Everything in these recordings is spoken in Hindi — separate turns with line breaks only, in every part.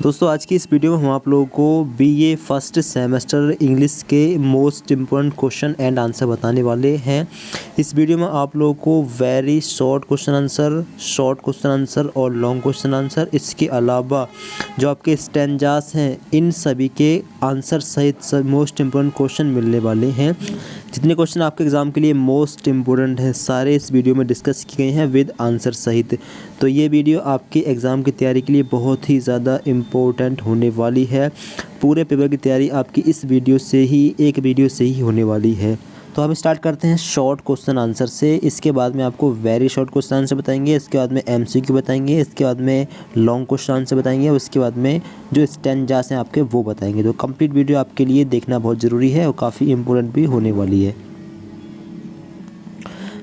दोस्तों आज की इस वीडियो में हम आप लोगों को बीए फर्स्ट सेमेस्टर इंग्लिश के most important question and answer बताने वाले हैं। इस वीडियो में आप लोगों को वेरी शॉर्ट क्वेश्चन आंसर और लॉन्ग क्वेश्चन आंसर, इसके अलावा जो आपके स्टैंजास हैं इन सभी के आंसर सहित मोस्ट इम्पोर्टेंट क्वेश्चन मिलने वाले हैं। जितने क्वेश्चन आपके एग्ज़ाम के लिए मोस्ट इम्पोर्टेंट हैं सारे इस वीडियो में डिस्कस किए गए हैं विद आंसर सहित। तो ये वीडियो आपके एग्ज़ाम की तैयारी के लिए बहुत ही ज़्यादा इम्पोर्टेंट होने वाली है। पूरे पेपर की तैयारी आपकी इस वीडियो से ही होने वाली है। तो हम स्टार्ट करते हैं शॉर्ट क्वेश्चन आंसर से। इसके बाद में आपको वेरी शॉर्ट क्वेश्चन आंसर बताएंगे, इसके बाद में एमसीक्यू बताएंगे, इसके बाद में लॉन्ग क्वेश्चन आंसर बताएंगे, उसके बाद में जो स्टैंजास हैं आपके वो बताएंगे। तो कंप्लीट वीडियो आपके लिए देखना बहुत ज़रूरी है और काफ़ी इम्पोर्टेंट भी होने वाली है।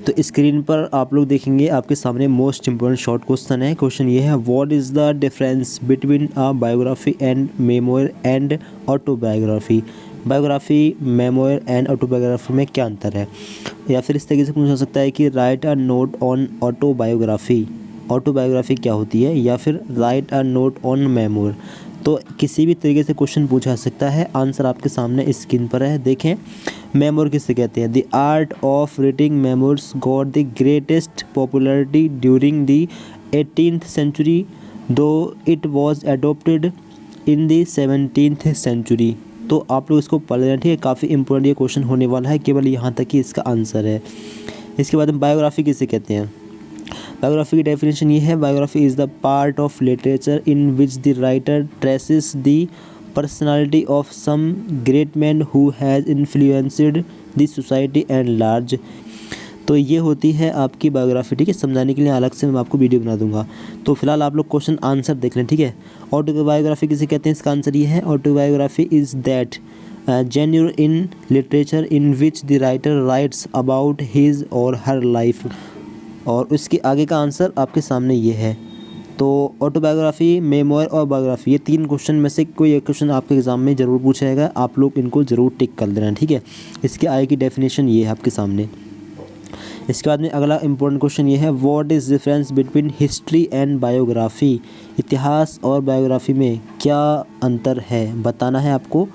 तो स्क्रीन पर आप लोग देखेंगे आपके सामने मोस्ट इम्पोर्टेंट शॉर्ट क्वेश्चन है। क्वेश्चन ये है, what is the difference between a biography and memoir and autobiography. Biography, memoir and autobiography में क्या अंतर है। या फिर इस तरीके से पूछा जा सकता है कि right a note on autobiography, autobiography क्या होती है, या फिर right a note on memoir. तो किसी भी तरीके से क्वेश्चन पूछा जा सकता है। आंसर आपके सामने स्क्रीन पर है, देखें। मेमोर किसे कहते हैं। The art of reading memoirs got the greatest popularity during the 18th century though it was adopted in the 17th century. तो आप लोग इसको पढ़ लेना, ठीक है। काफ़ी इंपॉर्टेंट ये क्वेश्चन होने वाला है, केवल यहाँ तक ही इसका आंसर है। इसके बाद बायोग्राफी किसे कहते हैं। बायोग्राफी की डेफिनेशन ये है, biography is the part of literature in which the writer traces the personality of some great man who has influenced the society and large। तो ये होती है आपकी बायोग्राफी, ठीक है। समझाने के लिए अलग से मैं आपको वीडियो बना दूंगा। तो फिलहाल आप लोग क्वेश्चन आंसर देख लें, ठीक है। ऑटोबायोग्राफी किसे कहते हैं, इसका आंसर ये है, autobiography is that genuine in literature in which the writer writes about his और हर लाइफ। और उसके आगे का आंसर आपके सामने ये है। तो ऑटोबायोग्राफी, मेमोयर और बायोग्राफी, ये तीन क्वेश्चन में से कोई एक क्वेश्चन आपके एग्जाम में ज़रूर पूछा जाएगा। आप लोग इनको ज़रूर टिक कर देना, ठीक है। इसके आगे की डेफिनेशन ये है आपके सामने। इसके बाद में अगला इंपॉर्टेंट क्वेश्चन ये है, what is difference between history and biography. इतिहास और बायोग्राफी में क्या अंतर है, बताना है आपको।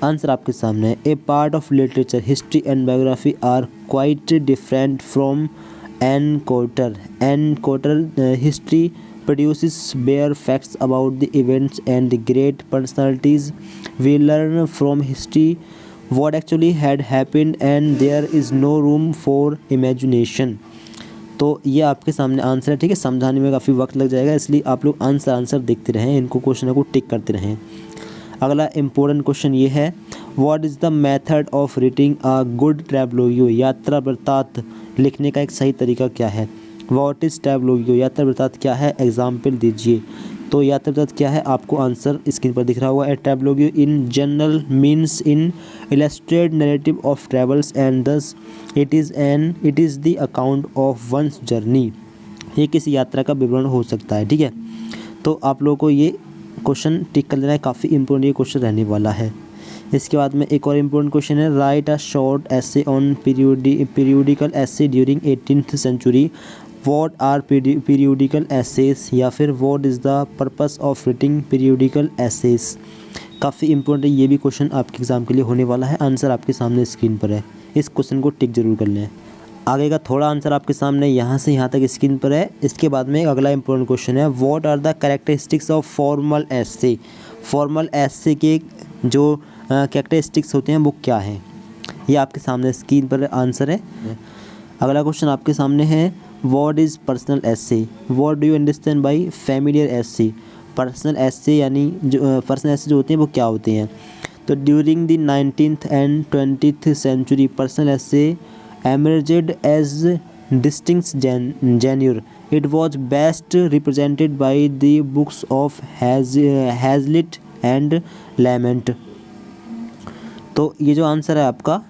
आंसर आपके सामने है। A part of literature, history and biography are quite different from encounter history produces bare facts about the events and the great personalities. We learn from history what actually had happened and there is no room for imagination। तो ये आपके सामने आंसर है, ठीक है। समझाने में काफ़ी वक्त लग जाएगा, इसलिए आप लोग आंसर देखते रहें, इनको क्वेश्चन को टिक करते रहें। अगला इम्पोर्टेंट क्वेश्चन ये है, what is the method of reading a good travelogue. यात्रा वृत्तांत लिखने का एक सही तरीका क्या है। व्हाट इज़ ट्रैवलोगियो, यात्रा वृत्तांत क्या है, एग्जाम्पल दीजिए। तो यात्रा वृत्तांत क्या है, आपको आंसर स्क्रीन पर दिख रहा होगा। A travelogue in general means in illustrated narrative of travels and thus it is the account of one's journey. ये किसी यात्रा का विवरण हो सकता है, ठीक है। तो आप लोगों को ये क्वेश्चन टिक कर लेना है, काफ़ी इंपॉर्टेंट ये क्वेश्चन रहने वाला है। इसके बाद में एक और इम्पोर्टेंट क्वेश्चन है, write a short essay on periodical essay during 18th century. What are periodical essays, या फिर what is the purpose of writing periodical essays. काफ़ी इंपॉर्टेंट ये भी क्वेश्चन आपके एग्जाम के लिए होने वाला है। आंसर आपके सामने स्क्रीन पर है, इस क्वेश्चन को टिक जरूर कर लें। आगे का थोड़ा आंसर आपके सामने यहाँ से यहाँ तक स्क्रीन पर है। इसके बाद में अगला इंपॉर्टेंट क्वेश्चन है, what are the characteristics of formal essay. Formal essay के जो कैरेक्टरिस्टिक्स होते हैं वो क्या हैं, ये आपके सामने स्क्रीन पर आंसर है। अगला क्वेश्चन आपके सामने है, what is personal essay. What do you understand by familiar essay. Personal essay यानी जो पर्सनल एसे जो होते हैं वो क्या होते हैं। तो during the 19th and 20th century personal essay emerged as distinct genre. It was best represented by the books of Hazlitt and Lament। तो ये जो आंसर है आपका,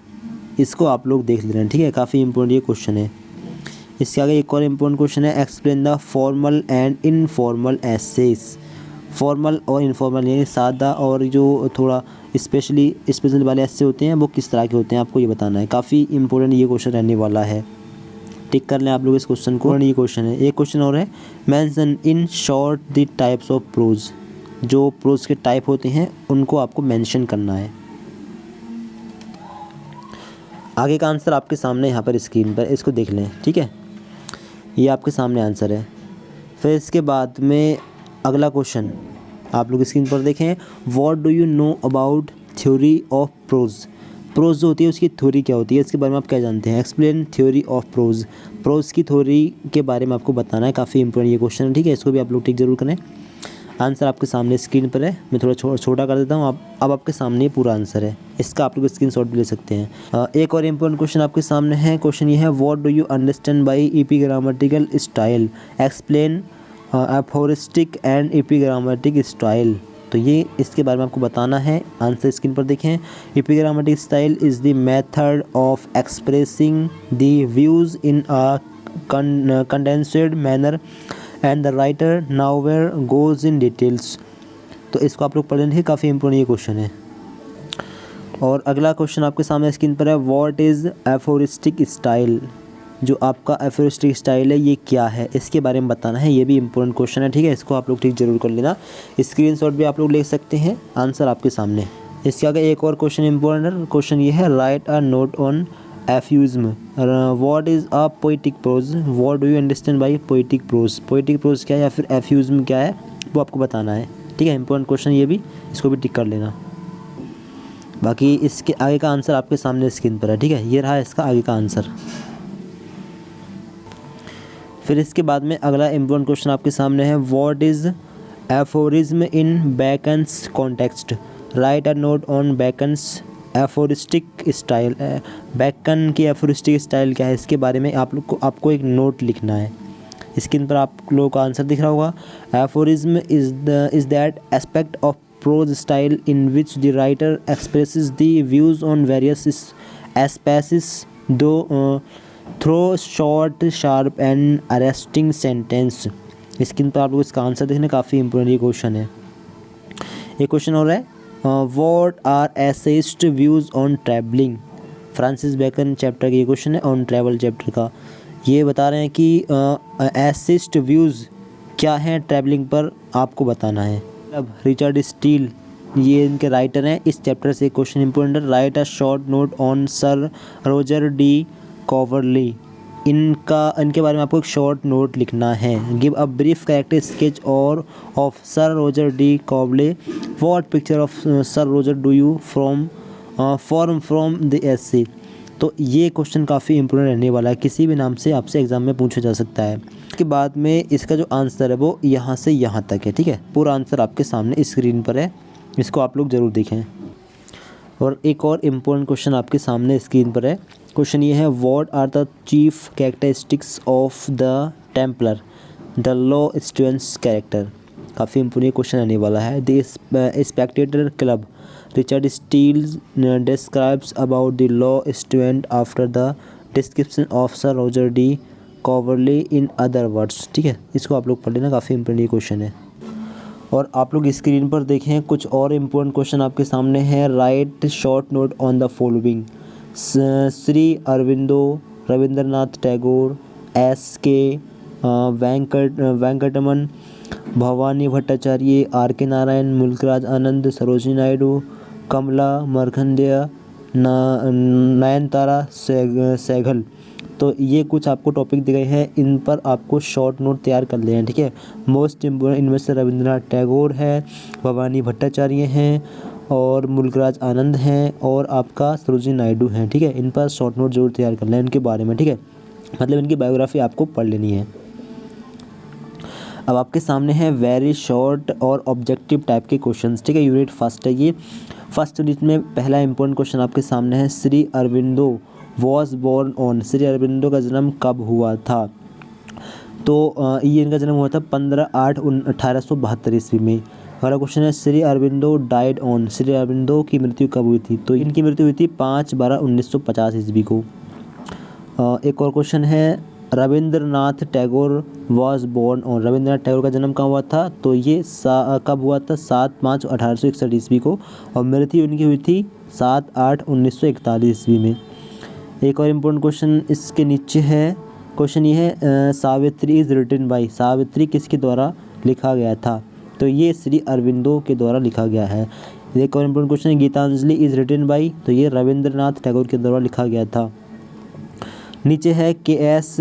इसको आप लोग देख ले रहे हैं, ठीक है। काफ़ी इंपॉर्टेंट ये क्वेश्चन है। इसके आगे एक और इम्पोर्टेंट क्वेश्चन है, explain the formal and informal essays. Formal और इनफॉर्मल यानी सादा और जो थोड़ा स्पेशल वाले ऐसे होते हैं वो किस तरह के होते हैं, आपको ये बताना है। काफ़ी इंपॉर्टेंट ये क्वेश्चन रहने वाला है, टिक कर लें आप लोग इस क्वेश्चन को। ये क्वेश्चन है, एक क्वेश्चन और है, mention in short the types of pros. जो प्रोज के टाइप होते हैं उनको आपको मेंशन करना है। आगे का आंसर आपके सामने यहाँ पर स्क्रीन पर, इसको देख लें, ठीक है। ये आपके सामने आंसर है। फिर इसके बाद में अगला क्वेश्चन आप लोग स्क्रीन पर देखें, what do you know about theory of prose. Prose जो होती है उसकी थ्योरी क्या होती है, इसके बारे में आप क्या जानते हैं। Explain theory of prose. Prose की थ्योरी के बारे में आपको बताना है। काफ़ी इंपॉर्टेंट ये क्वेश्चन है, ठीक है। इसको भी आप लोग ठीक जरूर करें। आंसर आपके सामने स्क्रीन पर है, मैं थोड़ा छोटा कर देता हूँ। अब आपके सामने पूरा आंसर है, इसका आप लोग स्क्रीनशॉट भी ले सकते हैं। एक और इम्पोर्टेंट क्वेश्चन आपके सामने है। क्वेश्चन ये है, what do you understand by epigrammatical style, explain aphoristic and epigrammatic style. तो ये इसके बारे में आपको बताना है। आंसर स्क्रीन पर देखें। Epigrammatic style is the method of expressing the views in a condensed manner and the writer nowhere goes in details. तो इसको आप लोग पढ़ लेंगे, काफ़ी इंपॉर्टेंट ये क्वेश्चन है। और अगला क्वेश्चन आपके सामने स्क्रीन पर है, व्हाट इज़ एफोरिस्टिक स्टाइल। जो आपका एफोरिस्टिक स्टाइल है ये क्या है, इसके बारे में बताना है। ये भी इंपॉर्टेंट क्वेश्चन है, ठीक है। इसको आप लोग ठीक जरूर कर लेना। स्क्रीनशॉट भी आप लोग ले सकते हैं। आंसर आपके सामने। इसके आगे एक और क्वेश्चन इंपॉर्टेंट है। क्वेश्चन ये है, write a note on euphuism. What is a poetic prose. What do you understand by poetic prose. Poetic prose क्या है या फिर एफ्यूज़म क्या है वो आपको बताना है, ठीक है। इंपॉर्टेंट क्वेश्चन ये भी, इसको भी टिक कर लेना। बाकी इसके आगे का आंसर आपके सामने स्क्रीन पर है, ठीक है। ये रहा इसका आगे का आंसर। फिर इसके बाद में अगला इम्पोर्टेंट क्वेश्चन आपके सामने है, what is aphorism in Bacon's context. Write a note on Bacon's aphoristic style. Bacon की एफोरिस्टिक स्टाइल क्या है, इसके बारे में आपको एक नोट लिखना है। स्क्रीन पर आप लोगों का आंसर दिख रहा होगा। Aphorism is that aspect of prose style in which the writer expresses the views on various aspects though through short sharp and arresting sentence. Screen पर आप लोग इसका आंसर देखने, काफ़ी इंपॉर्टेंट ये क्वेश्चन है। एक क्वेश्चन और है, what are essayist views on travelling. Francis Bacon chapter का ये क्वेश्चन है, ऑन ट्रैवल चैप्टर का। ये बता रहे हैं कि एसेइस्ट व्यूज़ क्या हैं ट्रैवलिंग पर, आपको बताना है। अब रिचर्ड स्टील ये इनके राइटर हैं। इस चैप्टर से क्वेश्चन इंपॉर्टेंट है। Write a short note on sir Roger de Coverley. इनके बारे में आपको एक शॉर्ट नोट लिखना है। Give a brief character sketch और of sir Roger de Coverley. What picture of sir Roger do you form from the essay. तो ये क्वेश्चन काफ़ी इंपॉर्टेंट रहने वाला है, किसी भी नाम से आपसे एग्जाम में पूछा जा सकता है। इसके बाद में इसका जो आंसर है वो यहाँ से यहाँ तक है, ठीक है। पूरा आंसर आपके सामने स्क्रीन पर है, इसको आप लोग ज़रूर देखें। और एक और इम्पोर्टेंट क्वेश्चन आपके सामने स्क्रीन पर है। क्वेश्चन ये है, what are the chief characteristics of the Templar the law students character. काफ़ी इंपॉर्टेंट क्वेश्चन आने वाला है। The Spectator Club Richard Steele describes about the law student after the description of sir Roger de Coverley in other words, ठीक है। इसको आप लोग पढ़ लेना, काफ़ी इंपॉर्टेंट क्वेश्चन है। और आप लोग स्क्रीन पर देखें, कुछ और इम्पोर्टेंट क्वेश्चन आपके सामने हैं। Right short note on the following. Shri Aurobindo, Rabindranath Tagore, SK. Venkataraman, Bhavani Bhattacharya, R K. Narayan, Mulk Raj आनंद, सरोजिनी नायडू, कमला, मार्कंडेय, नयनतारा सहगल। तो ये कुछ आपको टॉपिक दिए गए हैं, इन पर आपको शॉर्ट नोट तैयार कर लेना है, ठीक है। मोस्ट इम्पोर्टेंट इनमें से रविंद्रनाथ टैगोर है, भवानी भट्टाचार्य हैं और मुल्कराज आनंद हैं और आपका सरोजिनी नायडू हैं, ठीक है। इन पर शॉर्ट नोट जरूर तैयार कर लें इनके बारे में, ठीक है। मतलब इनकी बायोग्राफी आपको पढ़ लेनी है। अब आपके सामने है वेरी शॉर्ट और ऑब्जेक्टिव टाइप के क्वेश्चंस, ठीक है। यूनिट फर्स्ट है ये। फर्स्ट यूनिट में पहला इंपॉर्टेंट क्वेश्चन आपके सामने है, Shri Aurobindo was born on. Shri Aurobindo का जन्म कब हुआ था। तो ये इनका जन्म हुआ था 15/8/1872 ईस्वी में। अगला क्वेश्चन है, श्री अरविंदो डाइड ऑन। श्री अरविंदो की मृत्यु कब हुई थी। तो इनकी मृत्यु हुई थी 5/12/1950 ईस्वी को। एक और क्वेश्चन है, Rabindranath Tagore was born on. Rabindranath Tagore का जन्म कहाँ हुआ था। तो ये कब हुआ था, 7/5/1861 ईस्वी को। और मृत्यु उनकी हुई थी 7/8/1941 ईस्वी में। एक और इम्पोर्टेंट क्वेश्चन इसके नीचे है। क्वेश्चन ये है, Savitri is written by. Savitri किसके द्वारा लिखा गया था। तो ये श्री अरविंदो के द्वारा लिखा गया है। एक और इम्पोर्टेंट क्वेश्चन है, गीतांजलि इज रिटन बाई, तो ये रविंद्रनाथ टैगोर के द्वारा लिखा गया था। नीचे है K S.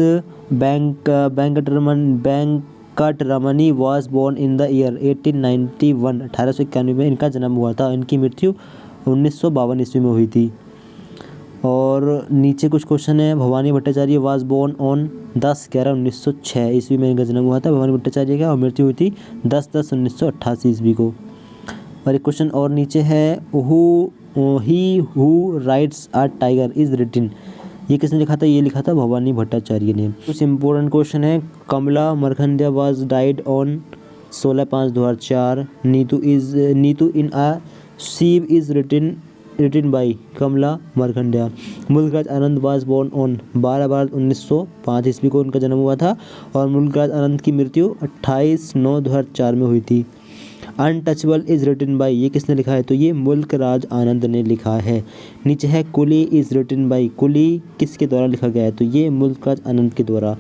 Venkataramani was born in the year 1891, 1891 में इनका जन्म हुआ था। इनकी मृत्यु 1952 ईस्वी में हुई थी। और नीचे कुछ क्वेश्चन है, Bhabani Bhattacharya was born on 10/11/1906 ईस्वी में इनका जन्म हुआ था भवानी भट्टाचार्य का, और मृत्यु हुई थी 10/10/1988 ईस्वी को। और एक क्वेश्चन और नीचे है, he who rides a tiger is written, ये किसने लिखा था? ये लिखा था भवानी भट्टाचार्य ने। कुछ इंपॉर्टेंट क्वेश्चन है, कमला मरखंडिया was died on 16/5/2004, Neetu in a सीव is written by Kamala मरखंडिया। Mulk Raj Anand was born on 12/12/1905 ईस्वी को उनका जन्म हुआ था, और मुल्कराज आनंद की मृत्यु 28/9/2004 में हुई थी। अनटचेबल इज रिटन बाई, ये किसने लिखा है? तो ये मुल्कराज आनंद ने लिखा है। नीचे है कुली इज रिटन बाई, कुली किसके द्वारा लिखा गया है? तो ये मुल्कराज आनंद के द्वारा।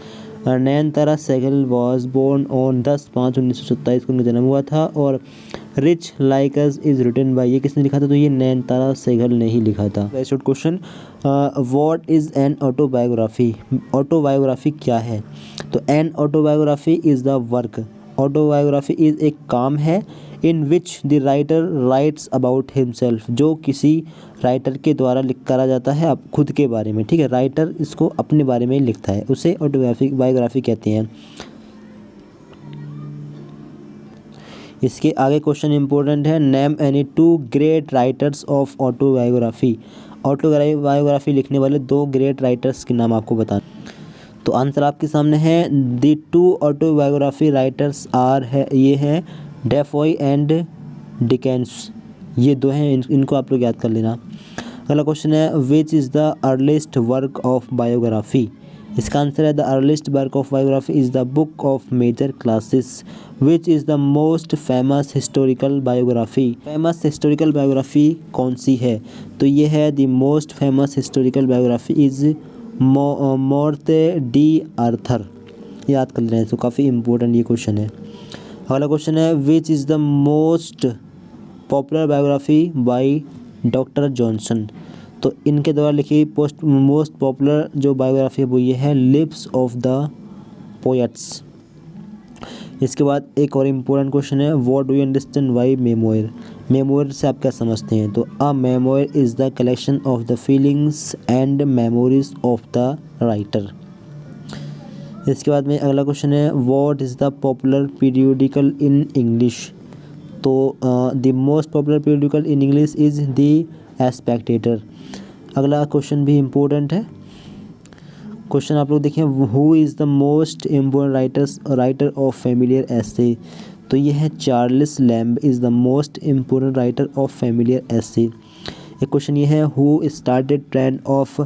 Nayantara Sahgal was born on 10/5/1927 को उनका जन्म हुआ था, और rich like us is written by, ये किसने लिखा था? तो ये नयनतारा सहगल ने ही लिखा था। Short question, what is an autobiography, autobiography क्या है? तो an autobiography is the work, autobiography is एक काम है in which the writer writes about himself, जो किसी राइटर के द्वारा लिख करा जाता है अब खुद के बारे में, ठीक है, राइटर इसको अपने बारे में लिखता है, उसे ऑटोबायोग्राफी कहते हैं। इसके आगे क्वेश्चन इंपॉर्टेंट है, name any 2 great writers of autobiography, autobiography लिखने वाले 2 ग्रेट राइटर्स के नाम आपको बताना। तो आंसर आपके सामने है, द 2 ऑटोबायोग्राफी राइटर्स आर है, ये हैं डेफॉय एंड डिकेंस, ये 2 हैं, इनको आप लोग याद कर लेना। अगला क्वेश्चन है, which is the earliest work of biography, इसका आंसर है the earliest work of biography is the book of major classes. Which is the most famous historical biography, famous historical biography कौन सी है? तो ये है the most famous historical biography is Morte d' Arthur, याद कर लेना है, तो काफ़ी इंपॉर्टेंट ये क्वेश्चन है। अगला क्वेश्चन है, which is the most popular biography by doctor Johnson, तो इनके द्वारा लिखी मोस्ट पॉपुलर जो बायोग्राफी है वो ये है लिप्स ऑफ द पोएट्स। इसके बाद एक और इम्पोर्टेंट क्वेश्चन है, what do you understand by memoir, memoir से आप क्या समझते हैं? तो a memoir is the collection of the feelings and memories of the writer. इसके बाद में अगला क्वेश्चन है, what is the popular periodical in English, तो the most popular periodical in English is the Spectator. अगला क्वेश्चन भी इम्पोर्टेंट है, क्वेश्चन आप लोग देखें, who is the most important writer of familiar essay, तो ये है Charles Lamb is the most important writer of familiar essay. एक क्वेश्चन ये है, who started trend of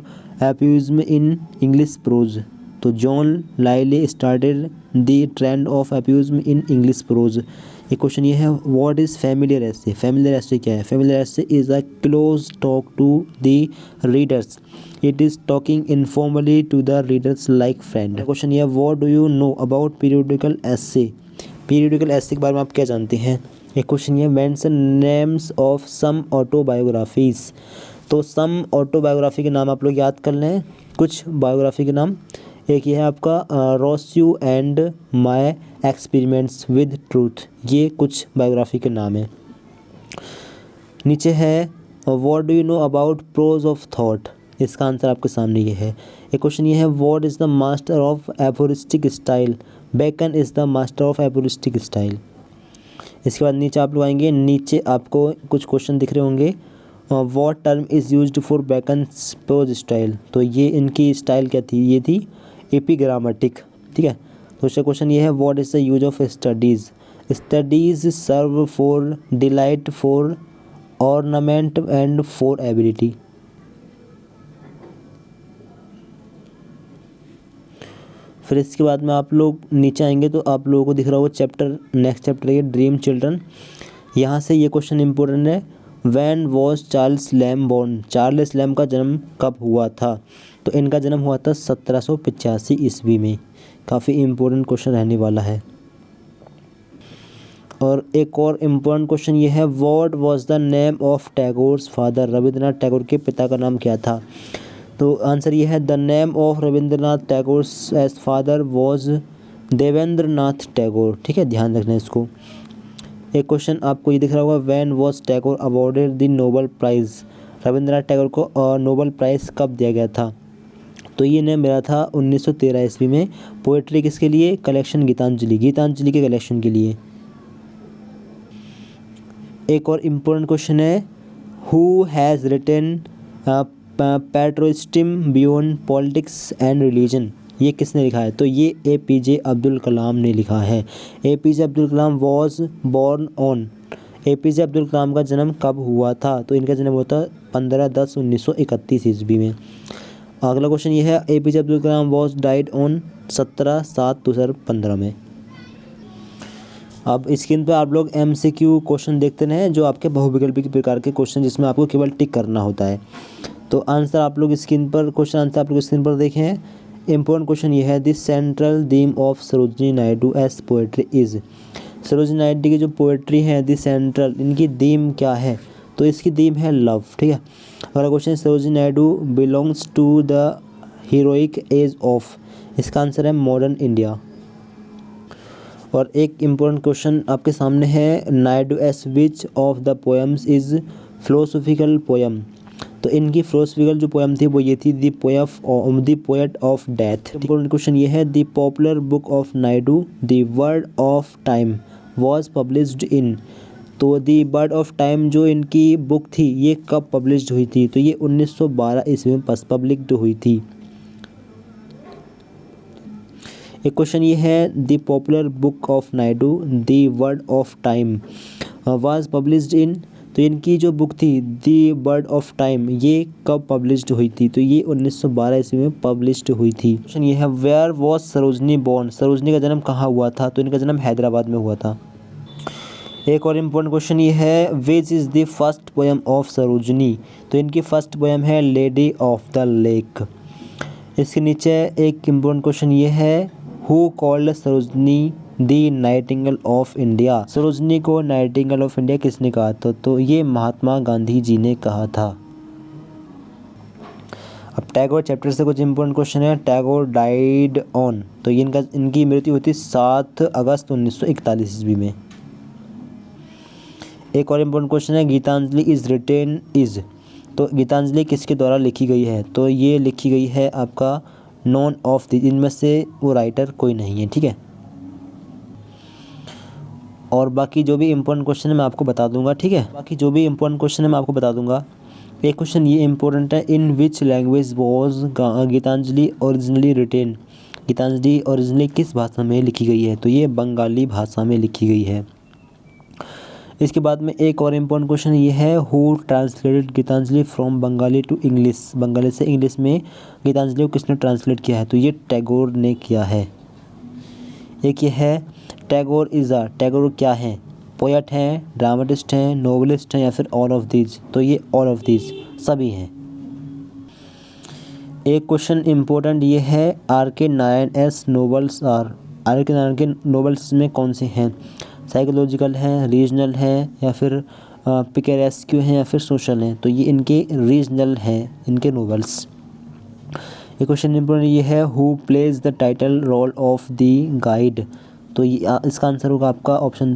euphuism in English prose, तो John Lyly started the trend of euphuism in English prose. एक क्वेश्चन ये है, what is familiar essay, familiar essay क्या है? Familiar essay is a close talk to the readers, it is talking informally to the readers like friend. Question ये है, what do you know about periodical essay, periodical essay के बारे में आप क्या जानते हैं? एक क्वेश्चन ये, mention names of some autobiographies, तो सम ऑटोबायोग्राफी के नाम आप लोग याद कर लें, कुछ बायोग्राफी के नाम। एक ये है आपका रोस्यू and my experiments with truth, ये कुछ बायोग्राफी के नाम हैं। नीचे है, what do you know about prose of thought, इसका आंसर आपके सामने ये है। एक क्वेश्चन ये है, what is the master of aphoristic style, Bacon is the master of aphoristic style. इसके बाद नीचे आप लोग आएंगे, नीचे आपको कुछ क्वेश्चन दिख रहे होंगे, what term is used for Bacon's prose style, तो ये इनकी स्टाइल क्या थी? ये थी एपिग्रामेटिक, ठीक है। दूसरा क्वेश्चन ये है, what is the use of studies, studies serve for delight for ornament and for ability. फिर इसके बाद में आप लोग नीचे आएंगे तो आप लोगों को दिख रहा होगा चैप्टर, नेक्स्ट चैप्टर है ड्रीम चिल्ड्रन। यहाँ से ये क्वेश्चन इंपॉर्टेंट है, when was Charles Lamb born, Charles Lamb का जन्म कब हुआ था? तो इनका जन्म हुआ था 1785 ईस्वी में, काफ़ी इम्पोर्टेंट क्वेश्चन रहने वाला है। और एक और इम्पोर्टेंट क्वेश्चन ये है, what was the name of Tagore's father, Rabindranath Tagore के पिता का नाम क्या था। तो आंसर ये है, the name of Rabindranath Tagore as father was Debendranath Tagore. ठीक है, ध्यान रखना इसको। एक क्वेश्चन आपको ये दिख रहा होगा, when was Tagore awarded the Nobel prize, Rabindranath Tagore को नोबेल प्राइज़ कब दिया गया था। तो ये ने मिला था 1913 ईस्वी में। पोएट्री किसके लिए, कलेक्शन गीतांजलि, गीतांजलि के कलेक्शन के लिए। एक और इम्पोर्टेंट क्वेश्चन है, who has written patriotism beyond politics and religion, ये किसने लिखा है। तो ये APJ अब्दुल कलाम ने लिखा है। APJ Abdul Kalam was born on, APJ Abdul Kalam का जन्म कब हुआ था। तो इनका जन्म हुआ था 15/10/1931 ईस्वी में। अगला क्वेश्चन ये है, APJ Abdul Kalam was died on 17/7/2015 में। अब स्क्रीन पर आप लोग MCQ क्वेश्चन देखते हैं, जो आपके बहुविकल्पी प्रकार के क्वेश्चन, जिसमें आपको केवल टिक करना होता है। तो आंसर आप लोग स्क्रीन पर, क्वेश्चन आंसर आप लोग स्क्रीन पर देखें। इम्पोर्टेंट क्वेश्चन ये है, this central theme of Sarojini Naidu S poetry is, Sarojini Naidu की जो पोएट्री है दी सेंट्रल, इनकी थीम क्या है। तो इसकी थीम है लव। ठीक है, अगला question, Sarojini Naidu belongs to the heroic age of, इसका आंसर है मॉडर्न इंडिया। और एक इम्पोर्टेंट क्वेश्चन आपके सामने है, Naidu's which of the poems is philosophical poem. तो इनकी फिलोसफिकल जो पोएम थी वो ये थी, the poet of death. Important question ये है, the popular book of Naidu the word of time was published in. तो द वर्ड ऑफ टाइम जो इनकी बुक थी ये कब पब्लिश्ड हुई थी। तो ये 1912 ईस्वी में पब्लिक्ड हुई थी। एक क्वेश्चन ये है, the popular book of Naidu the word of time was published in. तो इनकी जो बुक थी दी बर्ड ऑफ टाइम, ये कब पब्लिश्ड हुई थी। तो ये 1912 ईस्वी में पब्लिश्ड हुई थी। क्वेश्चन ये है, where was Sarojini born, Sarojini का जन्म कहाँ हुआ था। तो इनका जन्म हैदराबाद में हुआ था। एक और इम्पोर्टेंट क्वेश्चन ये है, which is the first poem of Sarojini. तो इनकी फर्स्ट पोएम है लेडी ऑफ द लेक। इसके नीचे एक इम्पोर्टेंट क्वेश्चन ये है, who called Sarojini the Nightingale of India, Sarojini को नाइटिंगेल ऑफ इंडिया किसने कहा था। तो ये महात्मा गांधी जी ने कहा था। अब टैगोर चैप्टर से कुछ इंपॉर्टेंट क्वेश्चन है, टैगोर डाइड ऑन। तो ये इनकी मृत्यु हुई थी 7 अगस्त 1941 ईस्वी में। एक और इम्पोर्टेंट क्वेश्चन है, गीतांजलि इज रिटेन इज। तो गीतांजलि किसके द्वारा लिखी गई है। तो ये लिखी गई है आपका नॉन ऑफ द, इनमें से वो राइटर कोई नहीं है। ठीक है, और बाकी जो भी इम्पोर्टेंट क्वेश्चन है मैं आपको बता दूंगा। ठीक है, बाकी जो भी इम्पोर्टेंट क्वेश्चन है मैं आपको बता दूंगा। एक क्वेश्चन ये इम्पोर्टेंट है, in which language was Gitanjali originally written. Gitanjali originally किस भाषा में लिखी गई है। तो ये बंगाली भाषा में लिखी गई है। इसके बाद में एक और इम्पोर्टेंट क्वेश्चन ये है, who translated Gitanjali from Bengali to English. Bengali से इंग्लिश में गीतांजलि को किसने ट्रांसलेट किया है। तो ये टैगोर ने किया है। एक ये है, टैगोर इज़ अ, टैगोर क्या है, पोएट हैं, ड्रामेटिस्ट हैं, नोवेलिस्ट हैं, या फिर ऑल ऑफ दीज। तो ये ऑल ऑफ दीज सभी हैं। एक क्वेश्चन इम्पोर्टेंट ये है, RK Narayan's novels are, RK Narayan के नोवेल्स में कौन से हैं। साइकोलॉजिकल हैं, रीजनल हैं, या फिर पिकेरेस्क्यू हैं, या फिर सोशल हैं। तो ये इनके रीजनल हैं, इनके नोवेल्स। एक क्वेश्चन इम्पोर्टेंट ये है, who plays the title role of the guide. तो ये इसका आंसर होगा आपका ऑप्शन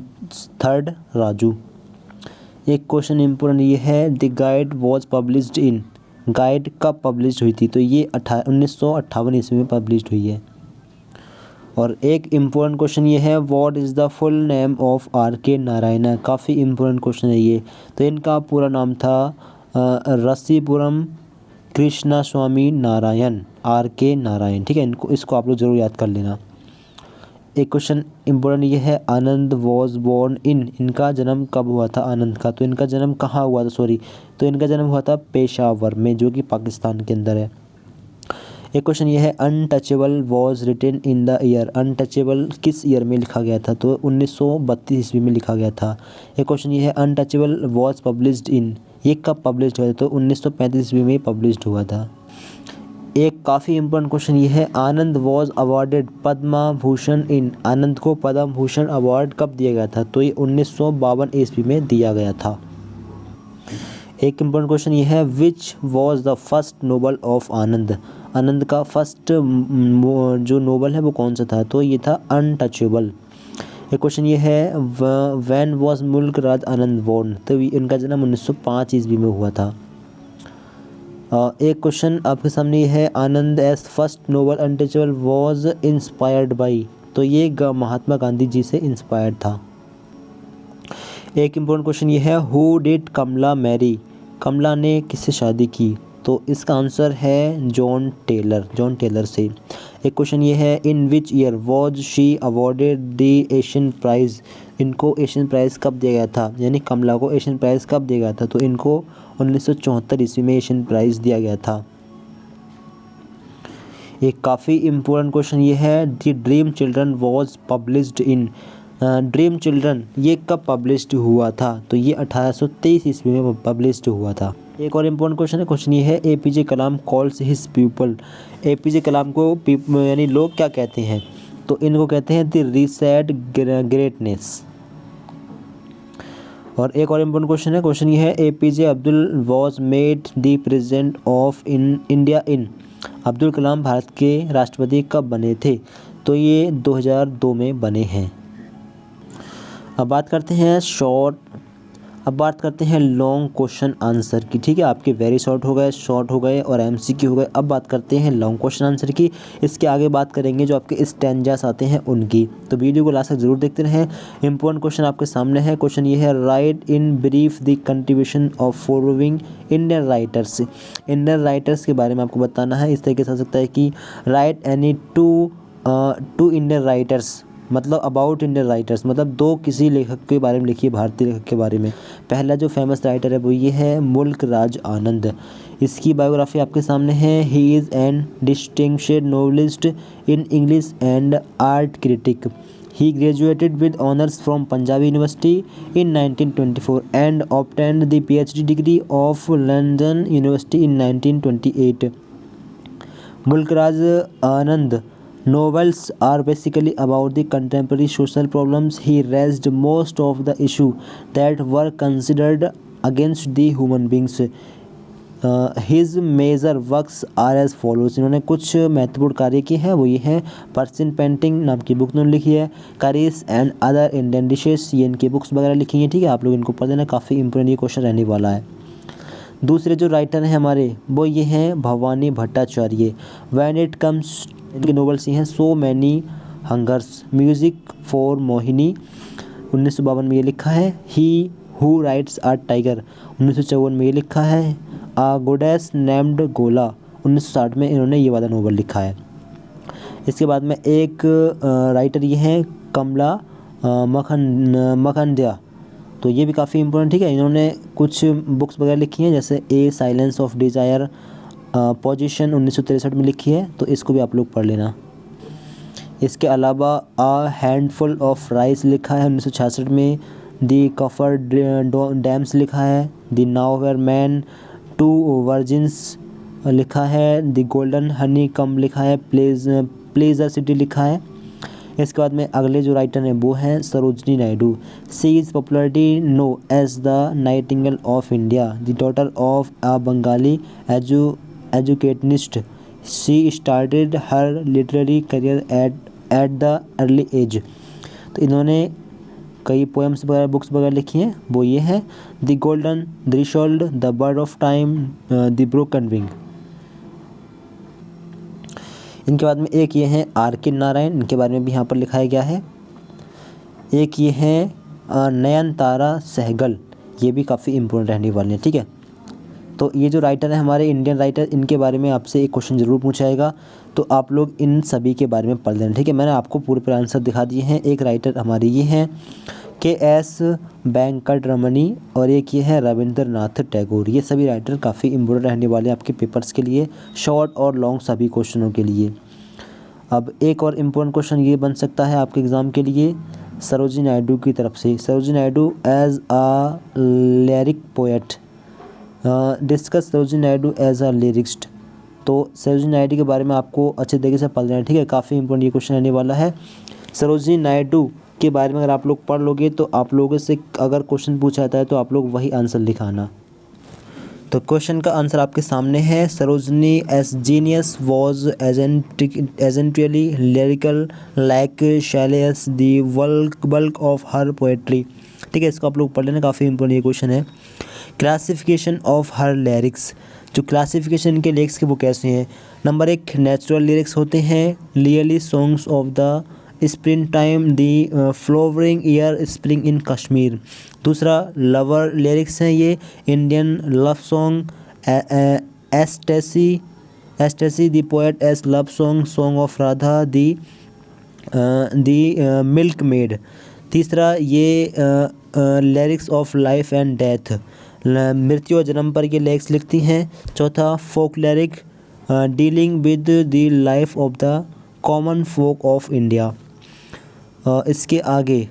3 राजू। एक क्वेश्चन इम्पोर्टेंट ये है, the guide was published in. Guide कब पब्लिश्ड हुई थी। तो ये 1958 ईस्वी में पब्लिश्ड हुई है। और एक इम्पोर्टेंट क्वेश्चन ये है, what is the full name of RK Narayan. काफ़ी इम्पोर्टेंट क्वेश्चन है ये। तो इनका पूरा नाम था रसीपुरम कृष्णा स्वामी नारायण, RK नारायण। ठीक है, इसको आप लोग जरूर याद कर लेना। एक क्वेश्चन इम्पोर्टेंट ये है, आनंद वॉज बोर्न इन। इनका जन्म कब हुआ था आनंद का। तो इनका जन्म कहाँ हुआ था, सॉरी, तो इनका जन्म हुआ था पेशावर में, जो कि पाकिस्तान के अंदर है। एक क्वेश्चन ये है, untouchable was written in the year. Untouchable किस ईयर में लिखा गया था। तो 1932 ईस्वी में लिखा गया था। एक क्वेश्चन ये है, अनटचेबल वॉज पब्लिश्ड इन। ये कब पब्लिश्ड हुआ था। तो 1935 ईस्वी में पब्लिश्ड हुआ था। एक काफ़ी इम्पोर्टेंट क्वेश्चन ये है, आनंद वॉज अवार्डेड पद्मा भूषण इन, आनंद को पद्म भूषण अवार्ड कब दिया गया था? तो ये 1952 ईस्वी में दिया गया था। एक इम्पोर्टेंट क्वेश्चन ये है, which was the first novel of Anand, Anand का फर्स्ट जो नोबल है वो कौन सा था? तो ये था अनटचेबल। एक क्वेश्चन ये है, व्हेन वॉज मुल्क राज आनंद बोर्न, तो इनका जन्म 1905 ईस्वी में हुआ था। एक क्वेश्चन आपके सामने ये है, Anand as first novel untouchable was inspired by, तो ये महात्मा गांधी जी से इंस्पायर्ड था। एक इम्पोर्टेंट क्वेश्चन ये है, हु डिड कमला मैरी, कमला ने किससे शादी की? तो इसका आंसर है जॉन टेलर से। एक क्वेश्चन ये है, in which year was she awarded the Asian prize, इनको एशियन प्राइज़ कब दिया गया था, यानी कमला को एशियन प्राइज़ कब दिया गया था? तो इनको 1974 ईस्वी में एशियन प्राइज़ दिया गया था। एक काफ़ी इम्पोर्टेंट क्वेश्चन ये है, the dream children was published in, dream children ये कब पब्लिश्ड हुआ था? तो ये 1823 ईस्वी में पब्लिश्ड हुआ था। एक और इम्पोर्टेंट क्वेश्चन है, क्वेश्चन ये है, APJ कलाम कॉल्स हिज पीपल, APJ कलाम को यानी लोग क्या कहते हैं? तो इनको कहते हैं द रीसेट ग्रेटनेस। और एक और इम्पोर्टेंट क्वेश्चन है, क्वेश्चन ये है, APJ Abdul was made the president of India in, Abdul Kalam Bharat के राष्ट्रपति कब बने थे? तो ये 2002 में बने हैं। अब बात करते हैं लॉन्ग क्वेश्चन आंसर की, ठीक है। आपके वेरी शॉर्ट हो गए और MCQ हो गए। अब बात करते हैं लॉन्ग क्वेश्चन आंसर की। इसके आगे बात करेंगे जो आपके स्टैंजास आते हैं उनकी, तो वीडियो को लास्ट तक जरूर देखते रहें। इंपॉर्टेंट क्वेश्चन आपके सामने है। क्वेश्चन ये है, right in brief the contribution of following Indian writers, Indian writers के बारे में आपको बताना है। इस तरीके से हो सकता है कि right any two Indian writers, मतलब अबाउट इंडियन राइटर्स, मतलब दो किसी लेखक के बारे में लिखिए, भारतीय लेखक के बारे में। पहला जो फेमस राइटर है वो ये है मुल्क राज आनंद। इसकी बायोग्राफी आपके सामने है। He is an distinguished novelist in English and art critic. He graduated with honours from Punjab university in 1924 and obtained the PhD degree of London University in 1928. Mulkraj Anand novels are basically about the contemporary social problems. He raised most of the issues that were considered against the human beings. His major works are as follows. इन्होंने कुछ महत्वपूर्ण कार्य किए हैं, वो ये है, पर्सियन पेंटिंग नाम की बुक इन्होंने लिखी है, curries and other Indian dishes, ये इनकी बुक्स वगैरह लिखी हैं, ठीक है। आप लोग इनको पढ़ लेना, काफ़ी इंपॉर्टेंट ये क्वेश्चन रहने वाला है। दूसरे जो राइटर हैं हमारे वो ये हैं Bhavani Bhattacharya. When it comes, इनके नोवेल्स ये हैं, so many hungers, music for Mohini 1952 में ये लिखा है। He who rights a tiger 1954 में ये लिखा है। आ गोडेस नेम्ड गोला 1960 में इन्होंने ये वाला नोवेल लिखा है। इसके बाद में एक राइटर ये हैं कमला मखंडिया, तो ये भी काफ़ी इम्पोर्टेंट, ठीक है। इन्होंने कुछ बुक्स वगैरह लिखी हैं, जैसे a silence of desire position 1963 में लिखी है, तो इसको भी आप लोग पढ़ लेना। इसके अलावा आ हैंडफुल ऑफ राइस लिखा है 1966 में। दी कफर डैम्स लिखा है। The nowhere man two virgins लिखा है। दी गोल्डन हनी कम लिखा है। प्लेजर सिटी लिखा है। इसके बाद में अगले जो राइटर हैं वो हैं Sarojini Naidu. She is popularly known as the nightingale of India, the daughter of a Bengali educationist. She started her literary career at the early age. तो इन्होंने कई पोएम्स वगैरह बुक्स वगैरह लिखी हैं, वो ये है the golden threshold, the bird of time, the broken wing. इनके बाद में एक ये हैं R.K. नारायण, इनके बारे में भी यहाँ पर लिखाया गया है। एक ये हैं नयनतारा सहगल, ये भी काफ़ी इम्पोर्टेंट रहने वाले हैं, ठीक है। तो ये जो राइटर है हमारे इंडियन राइटर, इनके बारे में आपसे एक क्वेश्चन ज़रूर पूछा जाएगा, तो आप लोग इन सभी के बारे में पढ़ लेना, ठीक है। मैंने आपको पूरे आंसर दिखा दिए हैं। एक राइटर हमारे ये हैं K.S. वेंकटरमणी और एक ये है रविंद्रनाथ टैगोर। ये सभी राइटर काफ़ी इम्पोर्टेंट रहने वाले हैं आपके पेपर्स के लिए, शॉर्ट और लॉन्ग सभी क्वेश्चनों के लिए। अब एक और इम्पोर्टेंट क्वेश्चन ये बन सकता है आपके एग्ज़ाम के लिए सरोजिनी नायडू की तरफ से। Sarojini Naidu as a lyric poet, discuss Sarojini Naidu as a lyricist. तो सरोजिनी नायडू के बारे में आपको अच्छे तरीके से पढ़ लेना है, ठीक है। काफ़ी इंपॉर्टेंट ये क्वेश्चन रहने वाला है। सरोजिनी नायडू के बारे में अगर आप लोग पढ़ लोगे तो आप लोगों से अगर क्वेश्चन पूछा जाता है तो आप लोग वही आंसर लिखाना। तो क्वेश्चन का आंसर आपके सामने है। Sarojini as genius was essentially lyrical like Shelley's the bulk of her poetry, ठीक है। इसको आप लोग पढ़ लेना, काफ़ी इंपॉर्टेंट ये क्वेश्चन है। क्लासिफिकेशन ऑफ हर लिरिक्स, जो क्लासिफिकेशन के लिरिक्स के वो कैसे हैं। नंबर 1 नेचुरल लिरिक्स होते हैं, nearly songs of the spring time, the flowering year, spring in Kashmir. दूसरा लवर लिरिक्स हैं ये, Indian love song, ecstasy the poet as love song, song of Radha, the milkmaid. तीसरा ये lyrics of life and death, मृत्यु और जन्म पर ये लिरिक्स लिखती हैं। चौथा folk lyric, dealing with the life of the common folk of India. इसके आगे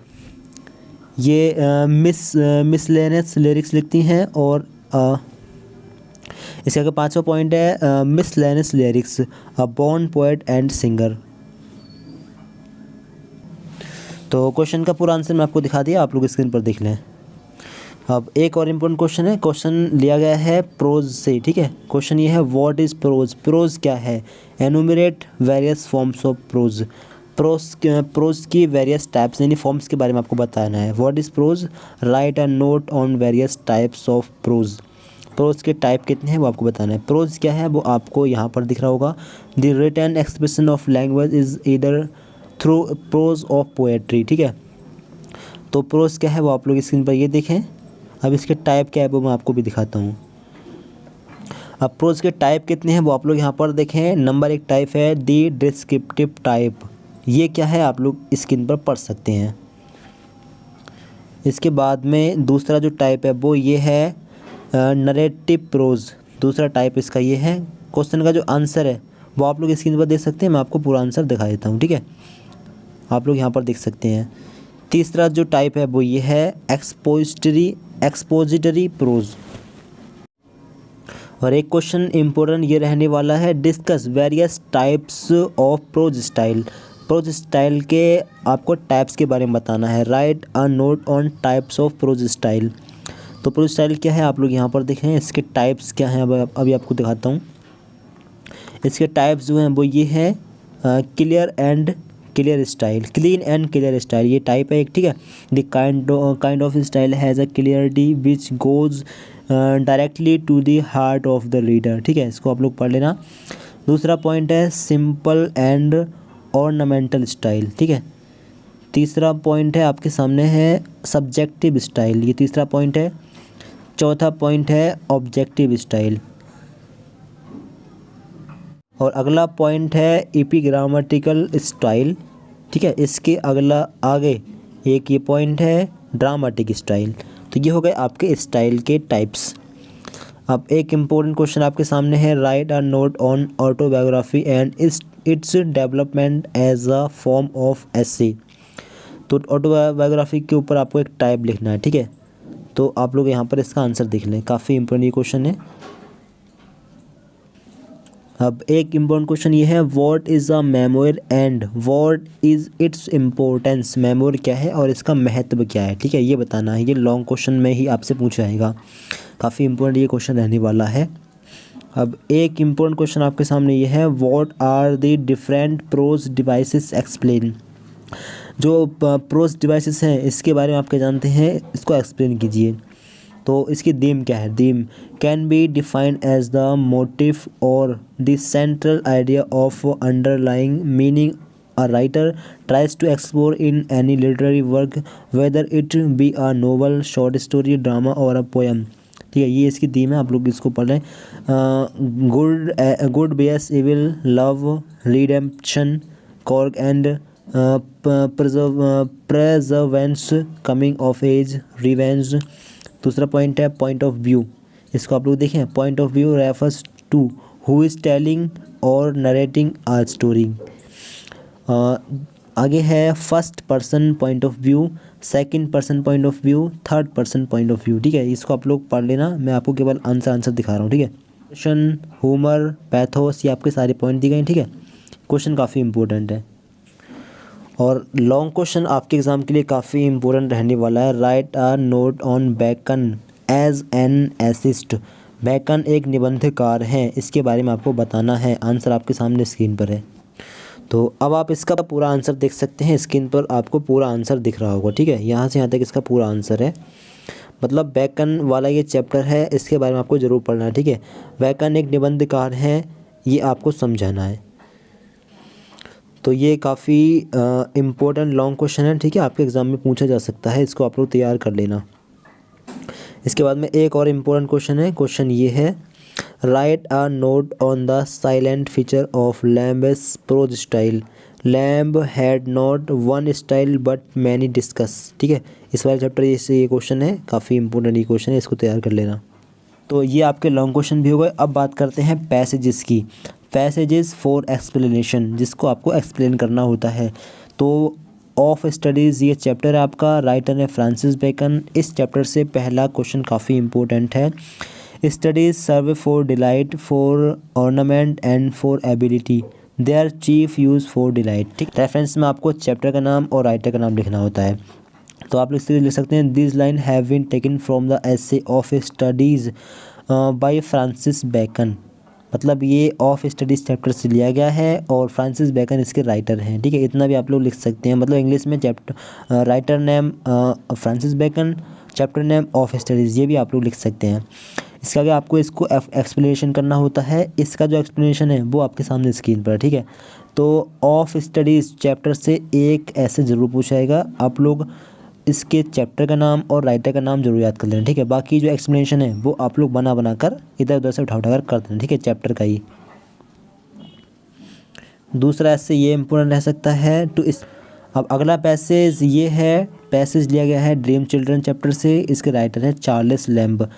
ये मिसलेनियस लिरिक्स लिखती हैं। और इसके आगे 5वां पॉइंट है miscellaneous lyrics, a born poet and singer. तो क्वेश्चन का पूरा आंसर मैं आपको दिखा दिया, आप लोग स्क्रीन पर देख लें। अब एक और इम्पोर्टेंट क्वेश्चन है, क्वेश्चन लिया गया है प्रोज से, ठीक है। क्वेश्चन ये है व्हाट इज़ प्रोज, प्रोज क्या है। Enumerate various forms of prose, prose की वेरियस टाइप्स यानी फॉर्म्स के बारे में आपको बताना है। What is prose, write a note on various types of prose, prose के टाइप कितने हैं वो आपको बताना है। प्रोज क्या है वो आपको यहाँ पर दिख रहा होगा। The written expression of language is either through prose of poetry, ठीक है। तो प्रोज क्या है वो आप लोग स्क्रीन पर ये देखें। अब इसके टाइप क्या है वो मैं आपको भी दिखाता हूँ। अब प्रोज के टाइप कितने हैं वो आप लोग यहाँ पर देखें। नंबर 1 टाइप है दी डिस्क्रिप्टिव टाइप, ये क्या है आप लोग स्क्रीन पर पढ़ सकते हैं। इसके बाद में दूसरा जो टाइप है वो ये है नरेटिव प्रोज, दूसरा टाइप इसका ये है। क्वेश्चन का जो आंसर है वो आप लोग स्क्रीन पर देख सकते हैं, मैं आपको पूरा आंसर दिखा देता हूँ, ठीक है। आप लोग यहाँ पर देख सकते हैं। तीसरा जो टाइप है वो ये है एक्सपोजिटरी प्रोज। और एक क्वेश्चन इम्पोर्टेंट ये रहने वाला है, discuss various types of prose style, prose style के आपको टाइप्स के बारे में बताना है। Write a note on types of prose style. तो प्रोज स्टाइल क्या है आप लोग यहाँ पर देखें, इसके टाइप्स क्या हैं अभी आपको दिखाता हूँ। इसके टाइप्स जो हैं वो ये है clear style, clean and clear style, ये टाइप है एक, ठीक है। The kind of style has a clarity which goes directly to the heart of the reader, ठीक है। इसको आप लोग पढ़ लेना। दूसरा पॉइंट है सिंपल एंड ऑर्नामेंटल स्टाइल, ठीक है। तीसरा पॉइंट है आपके सामने है सब्जेक्टिव स्टाइल, ये तीसरा पॉइंट है। चौथा पॉइंट है ऑब्जेक्टिव स्टाइल। और अगला पॉइंट है एपिग्रामेटिकल स्टाइल, ठीक है। इसके अगला आगे एक ये पॉइंट है ड्रामेटिक स्टाइल। तो ये हो गए आपके स्टाइल के टाइप्स। अब एक इम्पोर्टेंट क्वेश्चन आपके सामने है, write a note on autobiography and its development as a form of essay. तो ऑटोबायोग्राफी के ऊपर आपको एक टाइप लिखना है, ठीक है। तो आप लोग यहाँ पर इसका आंसर देख लें, काफ़ी इम्पोर्टेंट ये क्वेश्चन है। अब एक इम्पोर्टेंट क्वेश्चन ये है, what is a memoir and what is its importance, memoir क्या है और इसका महत्व क्या है, ठीक है, ये बताना है। ये लॉन्ग क्वेश्चन में ही आपसे पूछा जाएगा, काफ़ी इम्पोर्टेंट ये क्वेश्चन रहने वाला है। अब एक इम्पोर्टेंट क्वेश्चन आपके सामने ये है, what are the different prose devices explain. जो प्रोज डिवाइसेस हैं इसके बारे में आप क्या जानते हैं, इसको एक्सप्लेन कीजिए। तो इसकी थीम क्या है, theme can be defined as the motive or the central idea of underlying meaning a writer tries to explore in any literary work whether it be a novel, short story, drama or a poem, ठीक है। ये इसकी थीम है, आप लोग इसको पढ़ लें। Good versus evil, love, redemption, courage and perseverance, coming of age, revenge. दूसरा पॉइंट है पॉइंट ऑफ व्यू, इसको आप लोग देखें। Point of view refers to who is telling or narrating a story. आगे है first person point of view, second person point of view, third person point of view, ठीक है। इसको आप लोग पढ़ लेना, मैं आपको केवल आंसर दिखा रहा हूँ, ठीक है। क्वेश्चन, ह्यूमर, पैथोस, ये आपके सारे पॉइंट दिए गए हैं। ठीक है, क्वेश्चन काफ़ी इंपॉर्टेंट है और लॉन्ग क्वेश्चन आपके एग्ज़ाम के लिए काफ़ी इंपॉर्टेंट रहने वाला है। Write a note on Bacon as an essayist. Bacon एक निबंधकार हैं, इसके बारे में आपको बताना है। आंसर आपके सामने स्क्रीन पर है। तो अब आप इसका पूरा आंसर देख सकते हैं, स्क्रीन पर आपको पूरा आंसर दिख रहा होगा। ठीक है, यहाँ से यहाँ तक इसका पूरा आंसर है। मतलब बैकन वाला ये चैप्टर है, इसके बारे में आपको ज़रूर पढ़ना है। ठीक है, बैकन एक निबंधकार हैं, ये आपको समझाना है। तो ये काफ़ी इम्पोर्टेंट लॉन्ग क्वेश्चन है। ठीक है, आपके एग्ज़ाम में पूछा जा सकता है, इसको आप लोग तैयार कर लेना। इसके बाद में एक और इम्पोर्टेंट क्वेश्चन है। क्वेश्चन ये है, write a note on the silent feature of Lamb's prose style. Lamb had not one style but many discuss. ठीक है, इस वाले चैप्टर से ये क्वेश्चन है, काफ़ी इंपॉर्टेंट ये क्वेश्चन है, इसको तैयार कर लेना। तो ये आपके लॉन्ग क्वेश्चन भी हो गए। अब बात करते हैं पैसेजेस की। पैसेजेस फॉर एक्सप्लेनेशन, जिसको आपको एक्सप्लेन करना होता है। तो ऑफ स्टडीज़ ये चैप्टर है आपका, राइटर है फ्रांसिस बेकन। इस चैप्टर से पहला क्वेश्चन काफ़ी इंपॉर्टेंट है। Studies serve for delight, for ornament and for ability, their chief use for delight. ठीक, रेफरेंस में आपको चैप्टर का नाम और राइटर का नाम लिखना होता है। तो आप लिख सकते हैं, this line have been taken from the essay of studies by Francis Bacon. मतलब ये ऑफ स्टडीज़ चैप्टर से लिया गया है और फ्रांसिस बेकन इसके राइटर हैं। ठीक है, इतना भी आप लोग लिख सकते हैं। मतलब इंग्लिश में chapter writer name Francis Bacon, chapter name of studies, ये भी आप लोग लिख सकते हैं। इसका आगे आपको इसको एक्सप्लेनेशन करना होता है। इसका जो एक्सप्लेनेशन है वो आपके सामने स्क्रीन पर है। ठीक है, तो ऑफ स्टडीज़ चैप्टर से एक ऐसे ज़रूर पूछा जाएगा। आप लोग इसके चैप्टर का नाम और राइटर का नाम जरूर याद कर लेना। ठीक है, बाकी जो एक्सप्लेनेशन है वो आप लोग बना कर इधर उधर से उठा कर कर देना। ठीक है, चैप्टर का ही। दूसरा ऐसे ये इम्पोर्टेंट रह सकता है टू इस। अब अगला पैसेज ये है, पैसेज लिया गया है ड्रीम चिल्ड्रन चैप्टर से, इसके राइटर है चार्ल्स लैम्ब।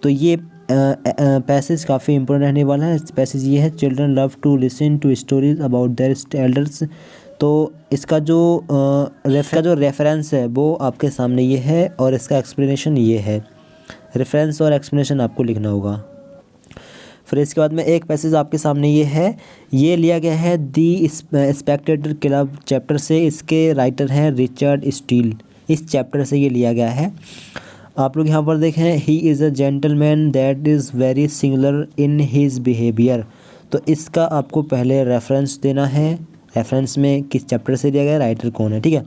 तो ये पैसेज काफ़ी इंपॉर्टेंट रहने वाला है। पैसेज ये है, children love to listen to stories about their elders. तो इसका जो रेफरेंस है वो आपके सामने ये है और इसका एक्सप्लेनेशन ये है। रेफरेंस और एक्सप्लेनेशन आपको लिखना होगा। फिर इसके बाद में एक पैसेज आपके सामने ये है, ये लिया गया है दी स्पेक्टेटर क्लब चैप्टर से, इसके राइटर हैं रिचर्ड स्टील। इस चैप्टर से ये लिया गया है। आप लोग यहाँ पर देखें, he is a gentleman that is very singular in his behaviour. तो इसका आपको पहले रेफरेंस देना है, रेफरेंस में किस चैप्टर से लिया गया है, राइटर कौन है। ठीक है,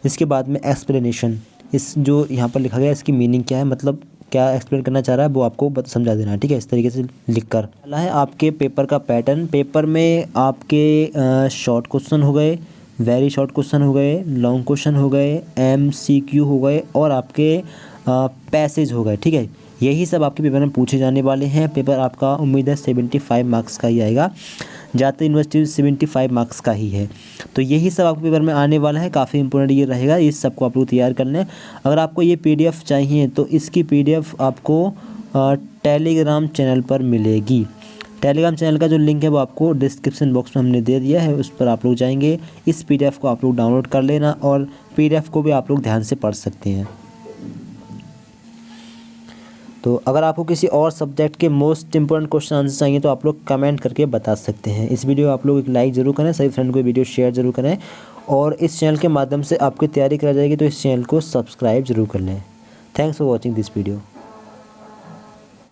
इसके बाद में एक्सप्लेनेशन, इस जो यहाँ पर लिखा गया है इसकी मीनिंग क्या है, मतलब क्या एक्सप्लेन करना चाह रहा है वो आपको समझा देना है। ठीक है, इस तरीके से लिखकर। पहला है आपके पेपर का पैटर्न। पेपर में आपके शॉर्ट क्वेश्चन हो गए, वेरी शॉर्ट क्वेश्चन हो गए, लॉन्ग क्वेश्चन हो गए, MCQ हो गए और आपके पैसेज हो गए। ठीक है, यही सब आपके पेपर में पूछे जाने वाले हैं। पेपर आपका उम्मीद है 75 मार्क्स का ही आएगा। ज़्यादातर यूनिवर्सिटी 75 मार्क्स का ही है। तो यही सब आपके पेपर में आने वाला है, काफ़ी इंपॉर्टेंट ये रहेगा। इस सबको आप लोग तैयार कर लें। अगर आपको ये PDF चाहिए तो इसकी PDF आपको टेलीग्राम चैनल पर मिलेगी। टेलीग्राम चैनल का जो लिंक है वो आपको डिस्क्रिप्शन बॉक्स में हमने दे दिया है, उस पर आप लोग जाएंगे। इस PDF को आप लोग डाउनलोड कर लेना और PDF को भी आप लोग ध्यान से पढ़ सकते हैं। तो अगर आपको किसी और सब्जेक्ट के मोस्ट इंपॉर्टेंट क्वेश्चन आंसर चाहिए तो आप लोग कमेंट करके बता सकते हैं। इस वीडियो आप लोग एक लाइक ज़रूर करें, सभी फ्रेंड को वीडियो शेयर ज़रूर करें और इस चैनल के माध्यम से आपकी तैयारी करा जाएगी तो इस चैनल को सब्सक्राइब ज़रूर कर लें। Thanks for watching this video.